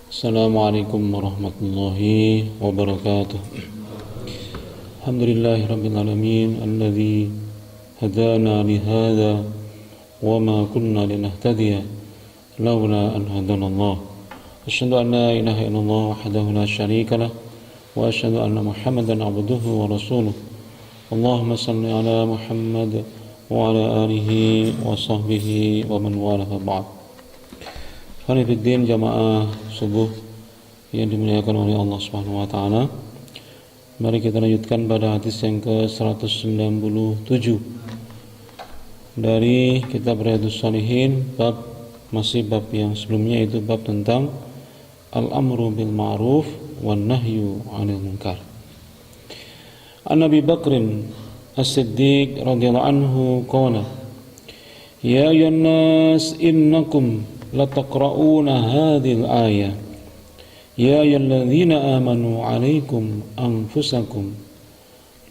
Assalamualaikum warahmatullahi wabarakatuh. Alhamdulillahi rabbil alamin alladzi hadana li hadza wa ma kunna linahtadiya laula an hadana Allah. Asyhadu an la ilaha illallah wahdahu la syarika lah wa asyhadu anna Muhammadan abduhu wa rasuluh. Allahumma shalli ala Muhammad wa ala alihi wa sahbihi wa man walaha ba'd. Hadirin jamaah subuh yang dimuliakan oleh Allah Subhanahu wa taala. Mari kita lanjutkan pada hadis yang ke-197 dari kitab Riyadhus Shalihin, masih bab yang sebelumnya, yaitu bab tentang al-amru bil ma'ruf wan nahyu 'anil munkar. An Abi Bakrin As-Siddiq radhiyallahu anhu qala: Ya ayyuhan nas innakum lataqra'una hadhil ayah ya ayyuhalladzina amanu 'alaikum anfusakum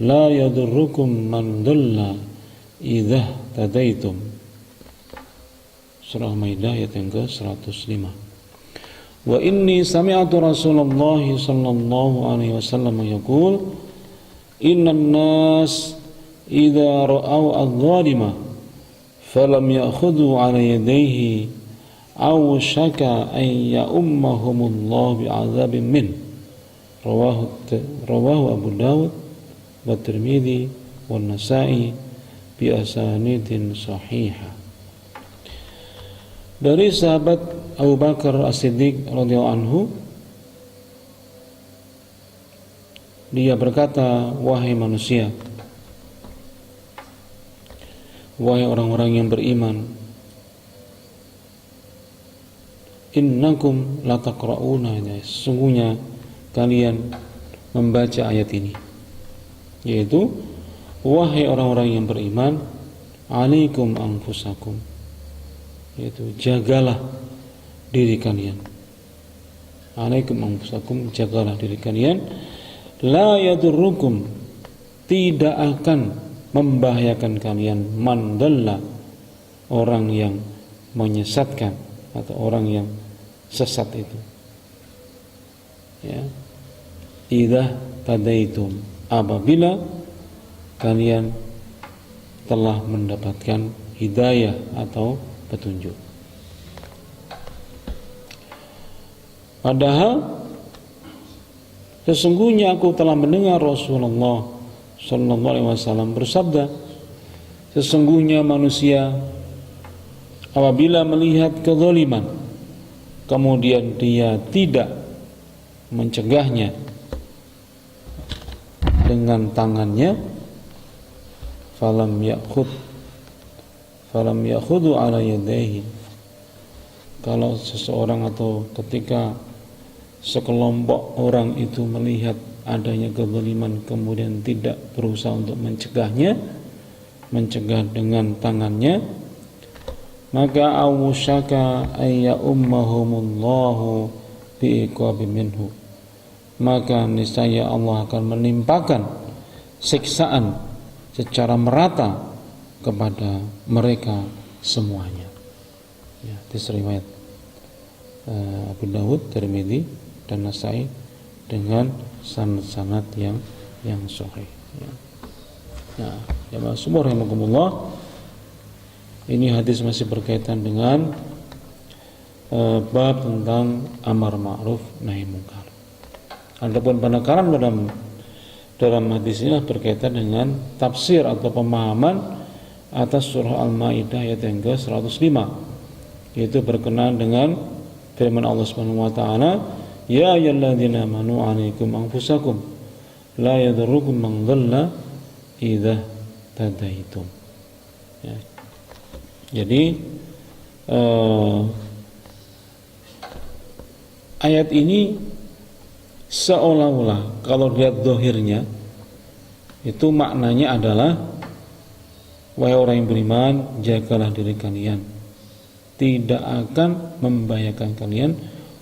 la yadurrukum man dhalla idza tadaitum. Surah Maidah ayat yang ke-105. Wa inni sami'tu Rasulullah sallallahu alaihi wasallam yaqul innan nas idza ra'aw adh-dhalima falam ya'khudhu 'ala yadayhi aw syaka an ya'ummahumullah bi'adzabin min. Rawahu Abu Dawud wa Tirmidzi wa Nasa'i bi asanidin sahihah. Dari sahabat Abu Bakar As-Siddiq radhiyallahu anhu, dia berkata, wahai manusia, wahai orang-orang yang beriman, innakum lataqra'una, sesungguhnya kalian membaca ayat ini, yaitu wahai orang-orang yang beriman, alaikum anfusakum, yaitu jagalah diri kalian, alaikum anfusakum, jagalah diri kalian, la yadurrukum, tidak akan membahayakan kalian, man dhalla, orang yang menyesatkan atau orang yang sesat itu, ya. Idza tadaitum, apabila kalian telah mendapatkan hidayah atau petunjuk. Padahal sesungguhnya aku telah mendengar Rasulullah sallallahu alaihi wasallam bersabda, sesungguhnya manusia apabila melihat kezaliman kemudian dia tidak mencegahnya dengan tangannya, falam ya'khudhu ala yadayhi, kalau seseorang atau ketika sekelompok orang itu melihat adanya kezaliman kemudian tidak berusaha untuk mencegah dengan tangannya, maka awsyaka ayya ummahumullahu biiqabim minhu, maka niscaya Allah akan menimpakan siksaan secara merata kepada mereka semuanya. Ya, hadis riwayat Abu Dawud, Tirmidzi dan Nasa'i dengan sanad yang sahih. Ya. Nah, jamaah semua rahimakumullah, ini hadis masih berkaitan dengan bab tentang amar ma'ruf nahi munkar. Adapun penekanan dalam hadis ini berkaitan dengan tafsir atau pemahaman atas surah Al-Maidah ayat yang ke-105, yaitu berkenaan dengan firman Allah Subhanahu wa taala, ya ayyuhalladzina amanu 'alaikum anfusakum la yadurrukum man dhalla idza tadaitum. Ya. Jadi ayat ini seolah-olah kalau lihat zahirnya itu maknanya adalah, wahai orang yang beriman, jagalah diri kalian, tidak akan membahayakan kalian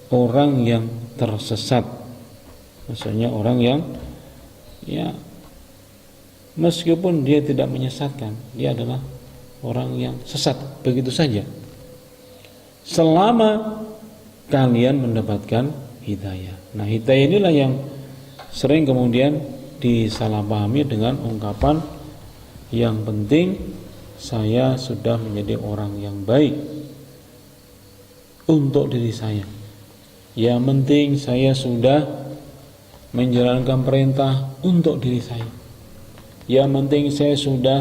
orang yang tersesat. Maksudnya orang yang, ya, meskipun dia tidak menyesatkan, dia adalah orang yang sesat begitu saja, selama kalian mendapatkan hidayah. Nah, hidayah inilah yang sering kemudian disalahpahami dengan ungkapan yang penting saya sudah menjadi orang yang baik untuk diri saya. Yang penting saya sudah menjalankan perintah untuk diri saya. Yang penting saya sudah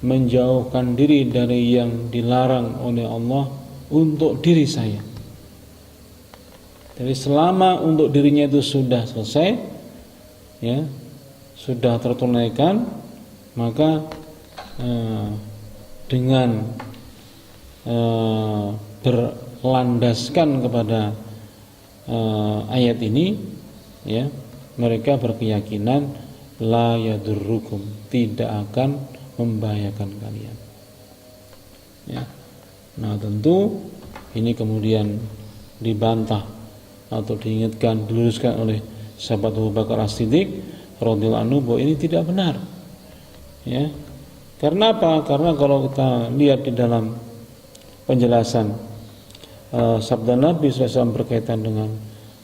menjauhkan diri dari yang dilarang oleh Allah untuk diri saya. Jadi selama untuk dirinya itu sudah selesai, ya, sudah tertunaikan, maka dengan berlandaskan kepada ayat ini, ya, mereka berkeyakinan la yadurrukum, tidak akan membahayakan kalian. Ya. Nah, tentu ini kemudian dibantah atau diingatkan, diluruskan oleh sahabat Abu Bakar As-Siddiq radhiyallahu anhu bahwa ini tidak benar. Ya. Karena apa? Karena kalau kita lihat di dalam penjelasan sabda Nabi SAW berkaitan dengan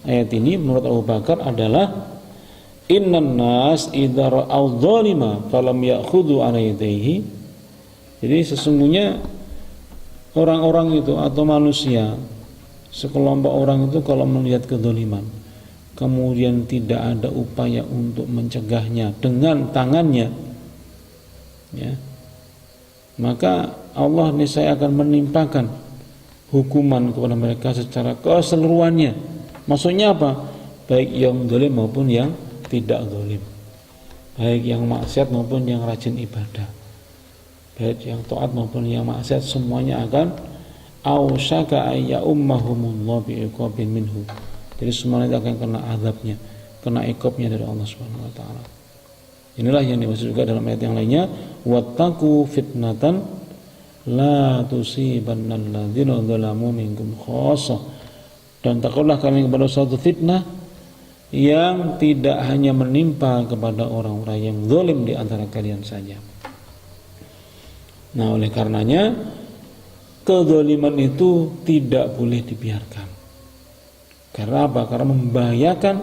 ayat ini, menurut Abu Bakar adalah innan nas idza ra'aw dzalima falam ya'khudhu 'ala yadayhi. Jadi sesungguhnya orang-orang itu atau manusia, sekelompok orang itu kalau melihat kezaliman kemudian tidak ada upaya untuk mencegahnya dengan tangannya, ya, maka Allah niscaya akan menimpakan hukuman kepada mereka secara keseluruhannya. Maksudnya apa? Baik yang zalim maupun yang tidak zalim, baik yang maksiat maupun yang rajin ibadah, baik yang taat maupun yang maksiat, semuanya akan ausyaka ayya ummahumullah bi'iqabin minhu. Jadi semuanya akan kena azabnya, kena iqabnya dari Allah Subhanahu wa taala. Inilah yang dimaksud juga dalam ayat yang lainnya, wattaqu fitnatan la tusibannal ladzina dzalamu minkum khassah. Dan takutlah kalian kepada suatu fitnah yang tidak hanya menimpa kepada orang-orang yang zalim di antara kalian saja. Nah, oleh karenanya kezaliman itu tidak boleh dibiarkan. Karena apa? Karena membahayakan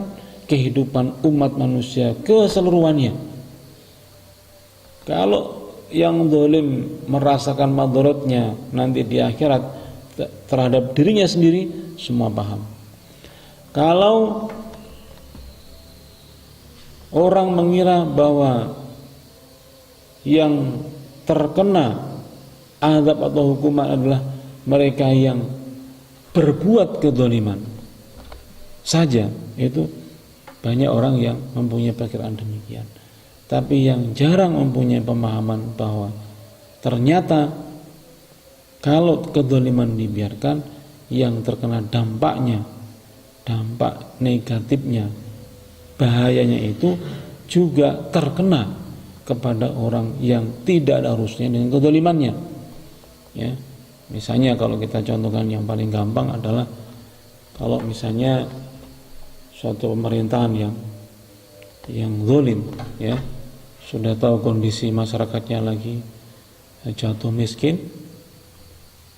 kehidupan umat manusia keseluruhannya. Kalau yang zalim merasakan madaratnya nanti di akhirat terhadap dirinya sendiri, semua paham. Kalau orang mengira bahwa yang terkena azab atau hukuman adalah mereka yang berbuat kezaliman saja, itu banyak orang yang mempunyai pikiran demikian. Tapi yang jarang mempunyai pemahaman bahwa ternyata kalau kezaliman dibiarkan, yang terkena dampaknya, dampak negatifnya, bahayanya itu juga terkena kepada orang yang tidak ada urusnya dengan kezalimannya. Ya, misalnya kalau kita contohkan yang paling gampang adalah kalau misalnya suatu pemerintahan yang zalim, ya, sudah tahu kondisi masyarakatnya lagi jatuh miskin,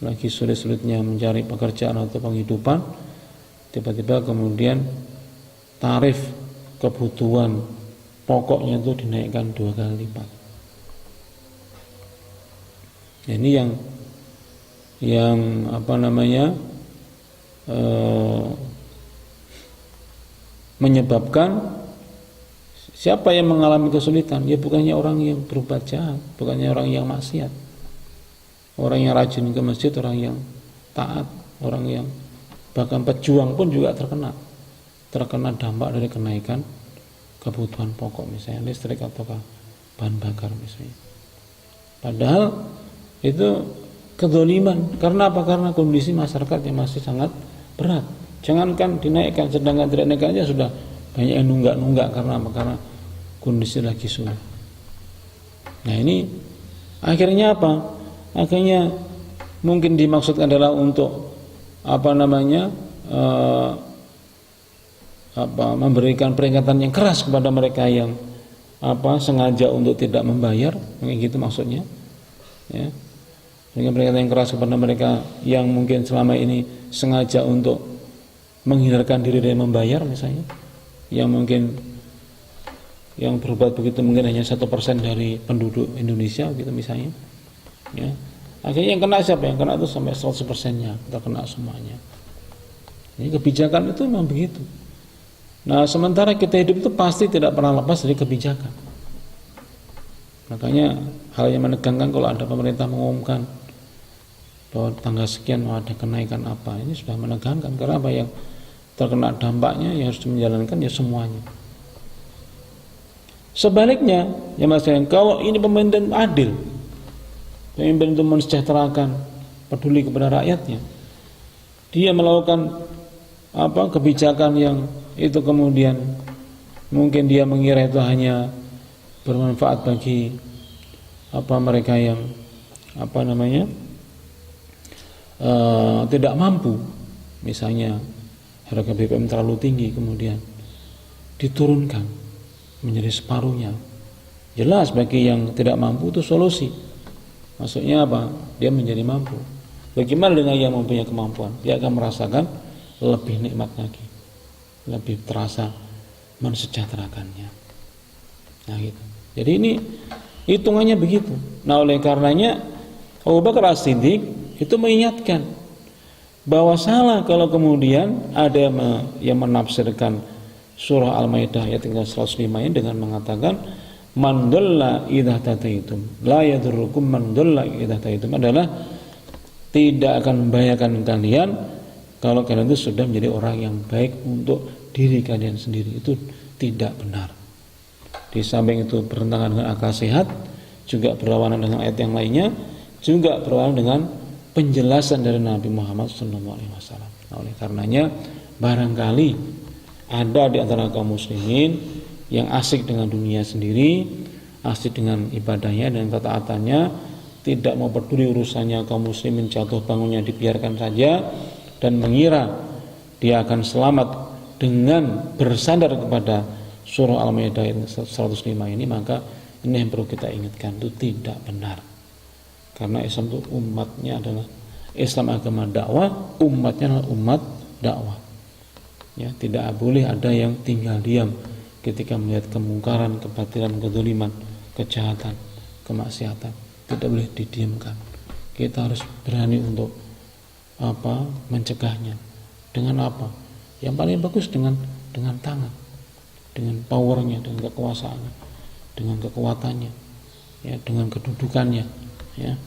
lagi sulit-sulitnya mencari pekerjaan atau penghidupan, tiba-tiba kemudian tarif kebutuhan pokoknya itu dinaikkan 2 kali lipat. Ini yang apa namanya menyebabkan siapa yang mengalami kesulitan? Ya bukannya orang yang berbuat jahat, bukannya orang yang maksiat, orang yang rajin ke masjid, orang yang taat, orang yang bahkan pejuang pun juga terkena dampak dari kenaikan kebutuhan pokok, misalnya listrik atau bahan bakar misalnya. Padahal itu kezaliman. Karena apa? Karena kondisi masyarakat yang masih sangat berat. Jangankan dinaikkan, sedangkan tidak naikkan aja sudah banyak yang nunggak. Karena apa? Karena kondisi lagi sulit. Nah, ini akhirnya apa? Akhirnya mungkin dimaksudkan adalah untuk memberikan peringatan yang keras kepada mereka yang sengaja untuk tidak membayar, kayak gitu maksudnya, ya. Dengan peringatan yang keras kepada mereka yang mungkin selama ini sengaja untuk menghindarkan diri dari membayar misalnya, yang mungkin yang berbuat begitu mungkin hanya 1% dari penduduk Indonesia gitu misalnya, ya. Akhirnya yang kena siapa? Yang kena itu sampai 100%-nya, kita kena semuanya. Ini kebijakan itu memang begitu. Nah, sementara kita hidup itu pasti tidak pernah lepas dari kebijakan. Makanya hal yang menegangkan kalau ada pemerintah mengumumkan bahwa tanggal sekian mau ada kenaikan apa, ini sudah menegangkan. Karena apa, yang terkena dampaknya yang harus menjalankan ya semuanya. Sebaliknya, ya Mas, kalau ini pemimpin adil, pemimpin itu mensejahterakan, peduli kepada rakyatnya, dia melakukan kebijakan yang itu kemudian mungkin dia mengira itu hanya bermanfaat bagi mereka yang tidak mampu, misalnya harga BBM terlalu tinggi kemudian diturunkan menjadi separuhnya, jelas bagi yang tidak mampu itu solusi. Maksudnya apa? Dia menjadi mampu. Bagaimana dengan yang mempunyai kemampuan? Dia akan merasakan lebih nikmat lagi, lebih terasa mensejahterakannya. Nah gitu. Jadi ini hitungannya begitu. Nah oleh karenanya Abu Bakar As-Siddiq itu mengingatkan bahwa salah kalau kemudian ada yang menafsirkan surah Al-Maidah ayat 105 ini dengan mengatakan man dhalla idza tataitum la yadurrukum man dhalla idza tataitum, adalah tidak akan membahayakan kalian kalau kalian itu sudah menjadi orang yang baik untuk diri kalian sendiri. Itu tidak benar. Di samping itu bertentangan dengan akal sehat, juga berlawanan dengan ayat yang lainnya, juga berlawanan dengan penjelasan dari Nabi Muhammad SAW. Nah, oleh karenanya barangkali ada di antara kaum muslimin yang asik dengan dunia sendiri, asik dengan ibadahnya dan ketaatannya, tidak mau peduli urusannya kaum muslimin jatuh bangunnya dibiarkan saja, dan mengira dia akan selamat dengan bersandar kepada surah Al-Maidah 105 ini. Maka ini yang perlu kita ingatkan, itu tidak benar. Karena Islam itu umatnya adalah Islam agama dakwah, umatnya adalah umat dakwah. Ya, tidak boleh ada yang tinggal diam ketika melihat kemungkaran, kebatilan, kedzaliman, kejahatan, kemaksiatan. Tidak boleh didiamkan. Kita harus berani untuk mencegahnya. Dengan apa? Yang paling bagus dengan tangan, dengan powernya, dengan kekuasaannya, dengan kekuatannya, ya, dengan kedudukannya, ya.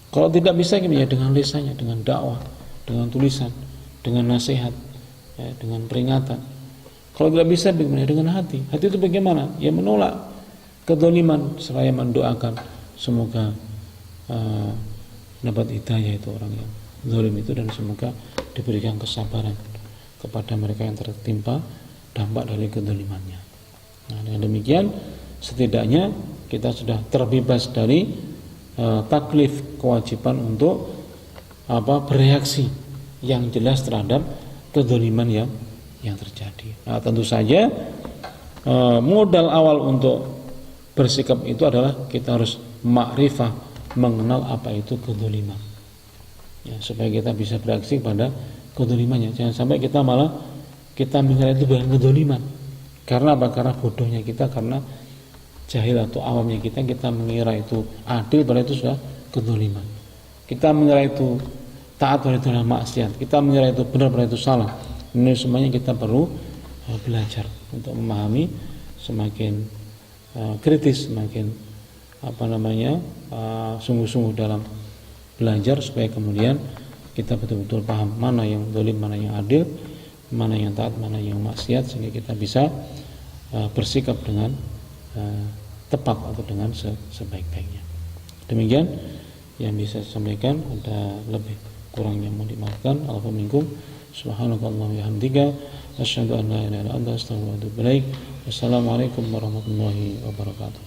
Kalau tidak bisa ya dengan lisannya, dengan dakwah, dengan tulisan, dengan nasihat, ya, dengan peringatan. Kalau tidak bisa bagaimana? Dengan hati. Hati itu bagaimana? Ya menolak kedzaliman seraya mendoakan semoga dapat hidayah itu orang yang zalim itu, dan semoga diberikan kesabaran kepada mereka yang tertimpa dampak dari kedzalimannya. Nah, dengan demikian setidaknya kita sudah terbebas dari taklif, kewajiban untuk bereaksi yang jelas terhadap kedzaliman yang terjadi. Nah, tentu saja modal awal untuk bersikap itu adalah kita harus makrifah, mengenal apa itu kedzaliman, ya, supaya kita bisa bereaksi pada kedzalimannya. Jangan sampai kita malah kita mengira itu bukan kedzaliman. Karena apa? Karena bodohnya kita, karena jahil atau awamnya kita mengira itu adil, padahal itu sudah kedzaliman. Kita mengira itu taat, padahal itu adalah maksiat. Kita mengira itu benar, padahal itu salah. Ini semuanya kita perlu belajar untuk memahami, semakin kritis, semakin sungguh-sungguh dalam belajar, supaya kemudian kita betul-betul paham mana yang zalim, mana yang adil, mana yang taat, mana yang maksiat, sehingga kita bisa bersikap dengan tepat atau dengan sebaik-baiknya. Demikian yang bisa saya sampaikan. Ada lebih kurangnya mohon dimaafkan. Alfa minkum. Subhanakallahumma wa bihamdika asyhadu an la ilaha illa anta astaghfiruka wa atubu ilaik. Wassalamualaikum warahmatullahi wabarakatuh.